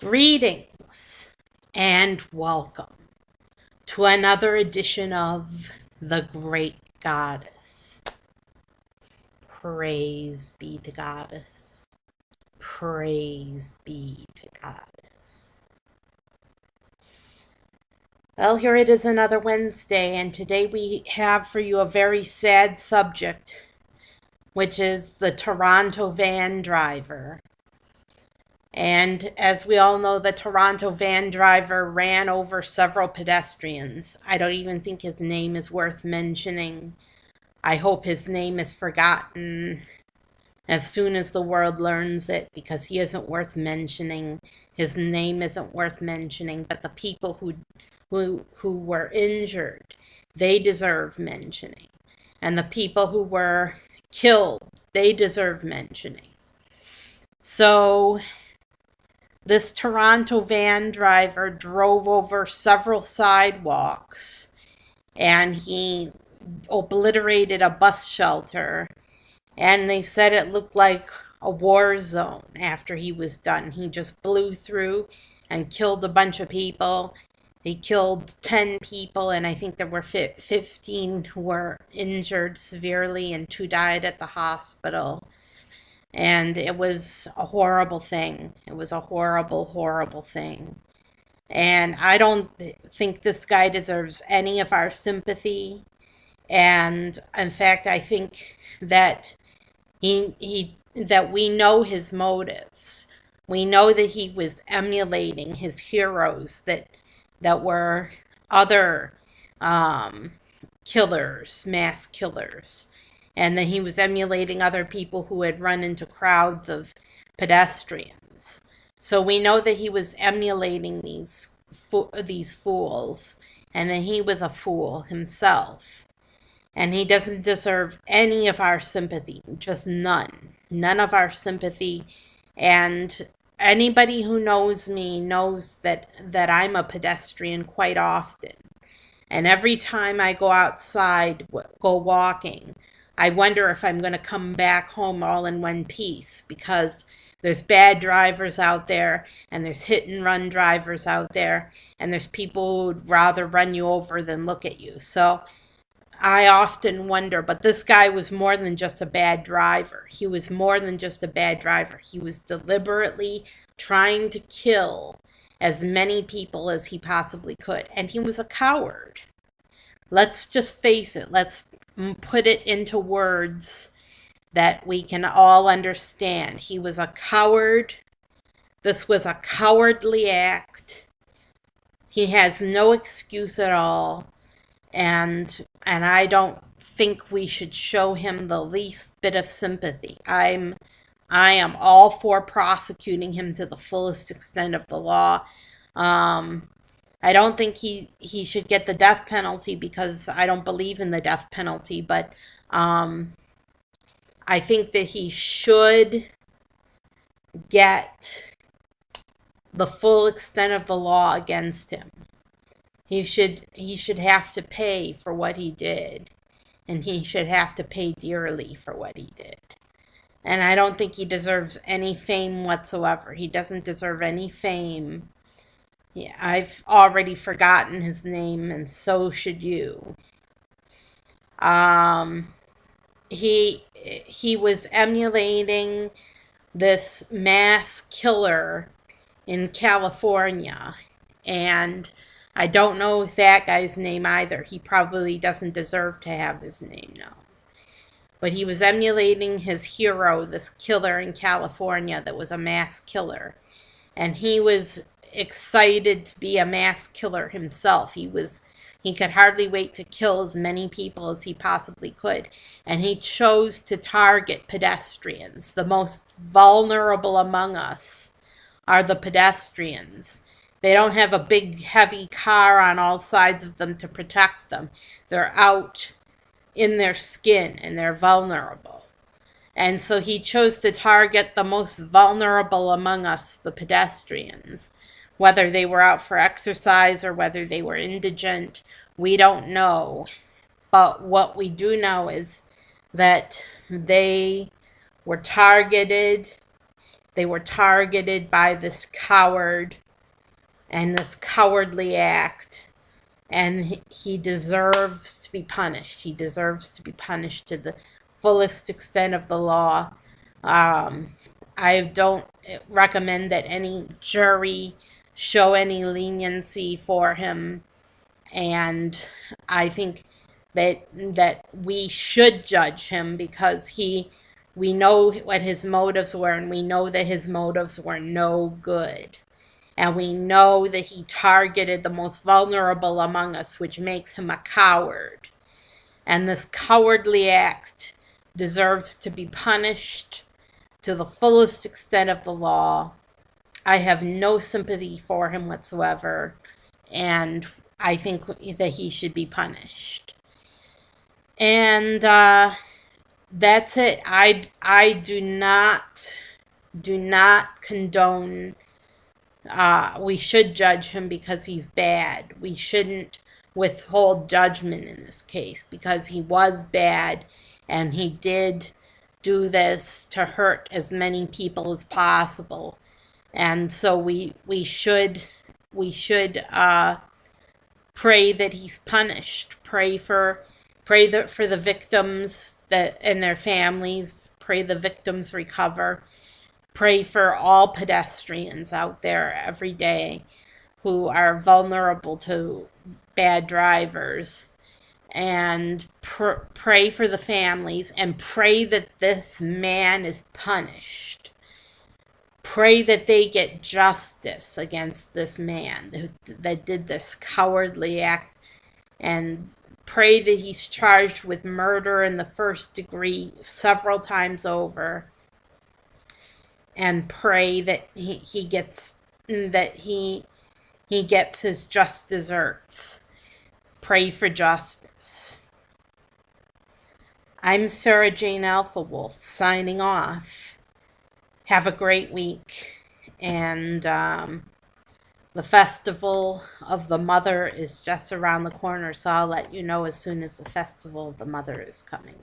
Greetings and welcome to another edition of The Great Goddess. Praise be to Goddess. Praise be to Goddess. Well, here it is another Wednesday, and today we have for you a very sad subject, which is the Toronto van driver. And as we all know, the Toronto van driver ran over several pedestrians. I don't even think his name is worth mentioning. I hope his name is forgotten as soon as the world learns it, because he isn't worth mentioning. His name isn't worth mentioning, but the people who were injured, they deserve mentioning. And the people who were killed, they deserve mentioning. So this Toronto van driver drove over several sidewalks and he obliterated a bus shelter. And they said it looked like a war zone after he was done. He just blew through and killed a bunch of people. He killed 10 people, and I think there were 15 who were injured severely, and 2 died at the hospital. And it was a horrible thing. It was a horrible, horrible thing. And I don't think this guy deserves any of our sympathy. And in fact, I think that that we know his motives. We know that he was emulating his heroes that were other killers, mass killers, and that he was emulating other people who had run into crowds of pedestrians. So we know that he was emulating these fools, and that he was a fool himself. And he doesn't deserve any of our sympathy, just none of our sympathy. And anybody who knows me knows that I'm a pedestrian quite often. And every time I go outside, go walking, I wonder if I'm going to come back home all in one piece, because there's bad drivers out there, and there's hit and run drivers out there, and there's people who would rather run you over than look at you. So I often wonder, but this guy was more than just a bad driver. He was more than just a bad driver. He was deliberately trying to kill as many people as he possibly could. And he was a coward. Let's just face it. Let's put it into words that we can all understand. He was a coward. This was a cowardly act. He has no excuse at all. And I don't think we should show him the least bit of sympathy. I am all for prosecuting him to the fullest extent of the law. I don't think he should get the death penalty, because I don't believe in the death penalty, but I think that he should get the full extent of the law against him. He should have to pay for what he did, and he should have to pay dearly for what he did. And I don't think he deserves any fame whatsoever. He doesn't deserve any fame. Yeah, I've already forgotten his name, and so should you. He was emulating this mass killer in California, and I don't know that guy's name either. He probably doesn't deserve to have his name known. But he was emulating his hero, this killer in California that was a mass killer. And he was excited to be a mass killer himself. He could hardly wait to kill as many people as he possibly could. And he chose to target pedestrians. The most vulnerable among us are the pedestrians. They don't have a big, heavy car on all sides of them to protect them. They're out in their skin, and they're vulnerable. And so he chose to target the most vulnerable among us, the pedestrians. Whether they were out for exercise or whether they were indigent, we don't know. But what we do know is that they were targeted, They were targeted by this coward and this cowardly act, and he deserves to be punished. He deserves to be punished to the fullest extent of the law. Um, I don't recommend that any jury show any leniency for him, and I think that we should judge him because we know what his motives were, and we know that his motives were no good. And we know that he targeted the most vulnerable among us, which makes him a coward. And this cowardly act deserves to be punished to the fullest extent of the law. I have no sympathy for him whatsoever, and I think that he should be punished. And that's it. I do not condone. We should judge him because he's bad. We shouldn't withhold judgment in this case because he was bad and he did do this to hurt as many people as possible. And so we should pray that he's punished. Pray that for the victims that and their families. Pray the victims recover. Pray for all pedestrians out there every day who are vulnerable to bad drivers. And pray for the families and pray that this man is punished. Pray that they get justice against this man that did this cowardly act, and pray that he's charged with murder in the first degree several times over, and pray that he gets his just desserts. Pray for justice. I'm Sarah Jane Alpha Wolf signing off. Have a great week, and the Festival of the Mother is just around the corner, so I'll let you know as soon as the Festival of the Mother is coming.